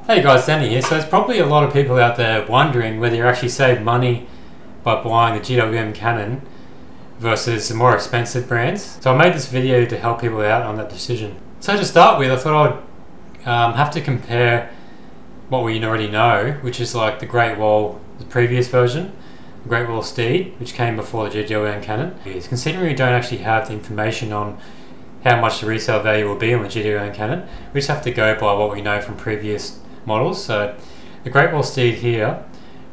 Hey guys, Danny here. So there's probably a lot of people out there wondering whether you actually save money by buying the GWM Canon versus the more expensive brands. So I made this video to help people out on that decision. So to start with, I thought I'd have to compare what we already know, which is like the Great Wall, the previous version, the Great Wall Steed, which came before the GWM Canon. Considering we don't actually have the information on how much the resale value will be on the GWM Canon, we just have to go by what we know from previous models. So the Great Wall Steed here,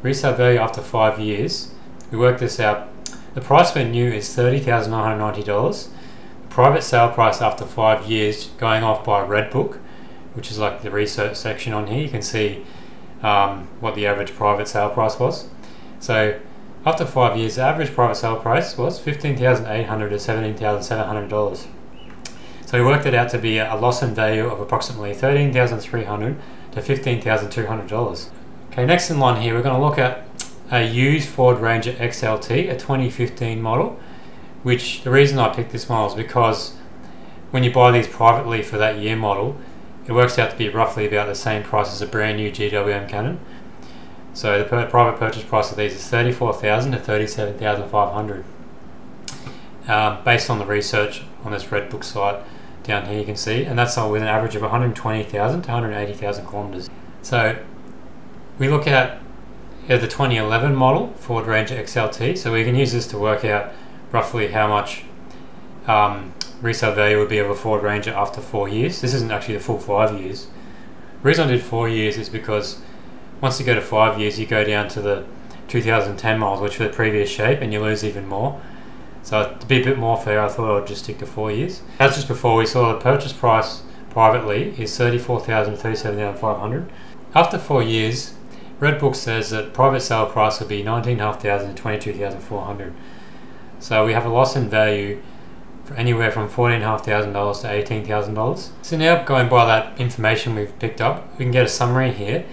resale value after 5 years, we worked this out. The price when new is $30,990. Private sale price after 5 years, going off by Redbook, which is like the research section on here, you can see what the average private sale price was. So after 5 years, the average private sale price was $15,800 to $17,700. So we worked it out to be a loss in value of approximately $13,300 to $15,200. Okay, next in line here, we're going to look at a used Ford Ranger XLT, a 2015 model, which the reason I picked this model is because when you buy these privately for that year model, it works out to be roughly about the same price as a brand new GWM Canon. So the private purchase price of these is $34,000 to $37,500, based on the research on this Redbook site down here you can see, and that's all with an average of 120,000 to 180,000 kilometers. So we look at the 2011 model Ford Ranger XLT, so we can use this to work out roughly how much resale value would be of a Ford Ranger after 4 years. This isn't actually the full 5 years. The reason I did 4 years is because once you go to 5 years, you go down to the 2010 models, which were the previous shape, and you lose even more. So to be a bit more fair, I thought I'd just stick to 4 years. As just before, we saw the purchase price privately is $34,000 to $37,500. After 4 years, Redbook says that private sale price will be $19,500 to $22,400. So we have a loss in value for anywhere from $14,500 to $18,000. So now going by that information we've picked up, we can get a summary here.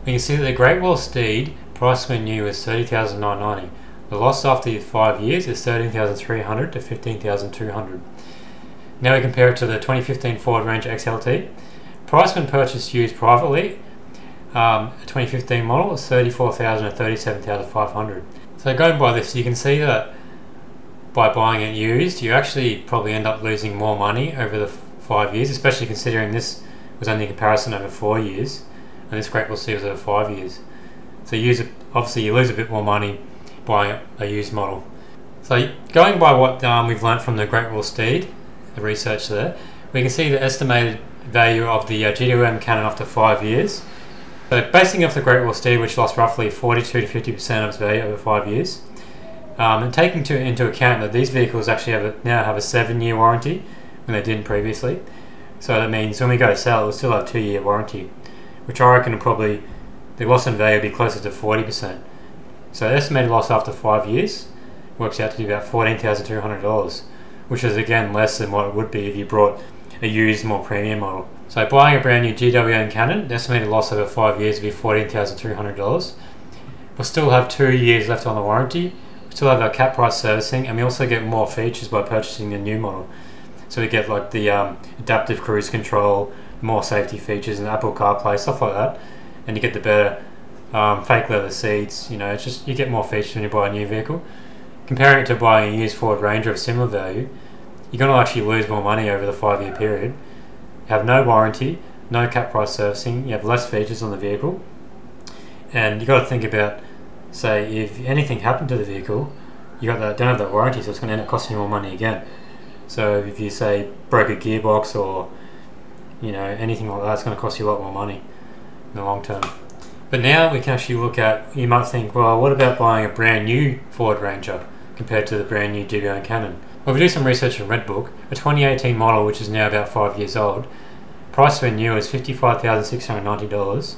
We can see that the Great Wall Steed price when new is $30,990. The loss after 5 years is $13,300 to $15,200. Now we compare it to the 2015 Ford Ranger XLT. Price when purchased used privately, a 2015 model is $34,000 to $37,500. So going by this, you can see that by buying it used, you actually probably end up losing more money over the 5 years, especially considering this was only a comparison over 4 years, and this Great Wall Steed was over 5 years. So obviously you lose a bit more money buying a used model. So going by what we've learnt from the Great Wall Steed, the research there, we can see the estimated value of the GWM Canon after 5 years. So basing off the Great Wall Steed, which lost roughly 42 to 50% of its value over 5 years, and taking into account that these vehicles actually now have a 7-year warranty when they didn't previously. So that means when we go to sell, it will still have a 2-year warranty, which I reckon probably the loss in value will be closer to 40%. So the estimated loss after 5 years works out to be about $14,200, which is again less than what it would be if you brought a used, more premium model. So buying a brand new GWM Canon, the estimated loss over 5 years would be $14,200. We'll still have 2 years left on the warranty. We still have our cap price servicing, and we also get more features by purchasing the new model. So we get like the adaptive cruise control, more safety features, and Apple CarPlay, stuff like that, and you get the better fake leather seats. It's just you get more features when you buy a new vehicle. Comparing it to buying a used Ford Ranger of similar value, you're going to actually lose more money over the 5-year period. You have no warranty, no cap price servicing, you have less features on the vehicle, and you got to think about, say, if anything happened to the vehicle, don't have that warranty, so it's going to end up costing you more money again. So if you say broke a gearbox or anything like that, it's going to cost you a lot more money in the long term. But now we can actually look at, you might think, well, what about buying a brand new Ford Ranger compared to the brand new GWM Canon? Well, if we do some research on Redbook, a 2018 model, which is now about 5 years old, price when new is $55,690.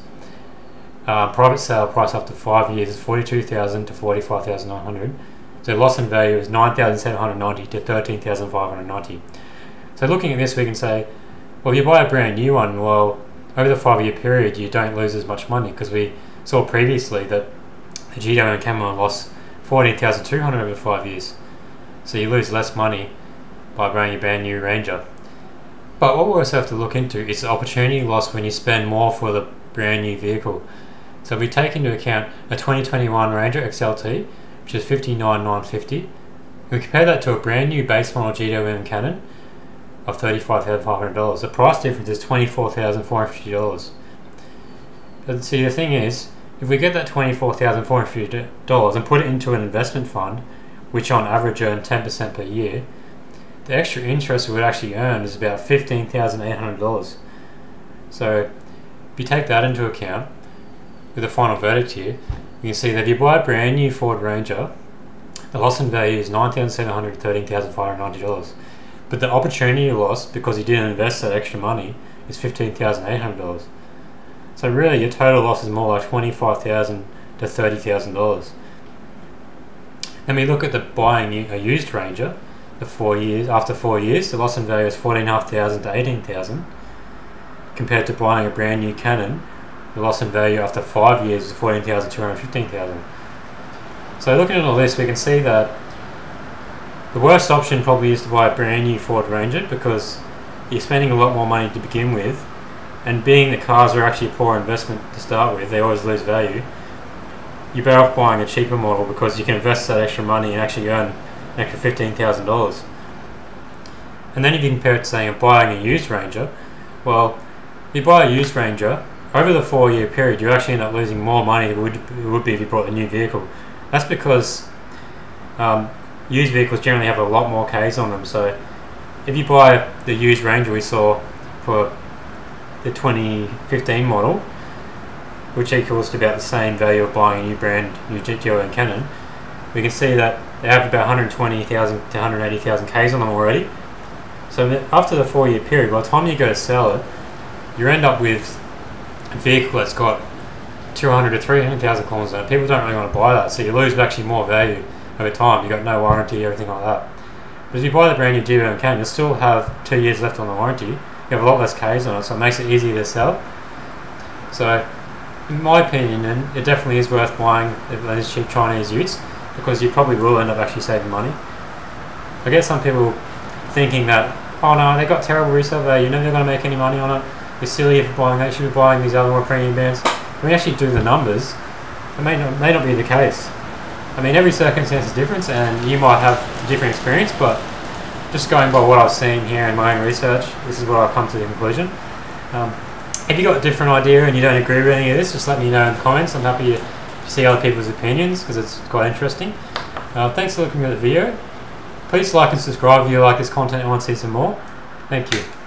Private sale price after 5 years is $42,000 to $45,900. So loss in value is $9,790 to $13,590. So looking at this, we can say, well, if you buy a brand new one, well, over the 5-year period, you don't lose as much money, because we saw previously that the GWM Canon lost $14,200 over 5 years. So you lose less money by buying a brand new Ranger. But what we also have to look into is the opportunity loss when you spend more for the brand new vehicle. So if we take into account a 2021 Ranger XLT, which is $59,950, we compare that to a brand new base model GWM Cannon of $35,500. The price difference is $24,450. But see, the thing is, if we get that $24,450 and put it into an investment fund, which on average earn 10% per year, the extra interest we would actually earn is about $15,800. So if you take that into account with the final verdict here, you can see that if you buy a brand new Ford Ranger, the loss in value is $9,700 to $13,590. But the opportunity loss, because you didn't invest that extra money, is $15,800. So really your total loss is more like $25,000 to $30,000. Then we look at the buying a used Ranger, the 4 years. After 4 years, the loss in value is $14,500 to $18,000, compared to buying a brand new Cannon, the loss in value after 5 years is $14,200 to $15,000. So looking at all this, we can see that the worst option probably is to buy a brand new Ford Ranger, because you're spending a lot more money to begin with, and being the cars are actually a poor investment to start with, they always lose value. You're better off buying a cheaper model because you can invest that extra money and actually earn an extra $15,000. And then if you compare it to saying buying a used Ranger, well, if you buy a used Ranger, over the 4 year period you actually end up losing more money than it would be if you bought a new vehicle. That's because used vehicles generally have a lot more Ks on them. So if you buy the used Ranger we saw for the 2015 model, which equals to about the same value of buying a new GWM Cannon, we can see that they have about 120,000 to 180,000 Ks on them already. So after the 4 year period, by the time you go to sell it, you end up with a vehicle that's got 200 to 300,000 kilometers on it. People don't really want to buy that, so you lose actually more value over time. You've got no warranty, everything like that. But if you buy the brand new GWM Cannon, you'll still have 2 years left on the warranty. You have a lot less Ks on it, so it makes it easier to sell. So in my opinion, it definitely is worth buying those cheap Chinese utes, because you probably will end up actually saving money. I get some people thinking that, oh no, they got terrible resale value, you're never going to make any money on it, you're silly if you're buying that, you should be buying these other more premium bands. When we actually do the numbers, it may not be the case. I mean, every circumstance is different, and you might have a different experience, but just going by what I've seen here in my own research, this is what I've come to the conclusion. If you've got a different idea and you don't agree with any of this, just let me know in the comments. I'm happy to see other people's opinions, because it's quite interesting. Thanks for looking at the video. Please like and subscribe if you like this content and want to see some more. Thank you.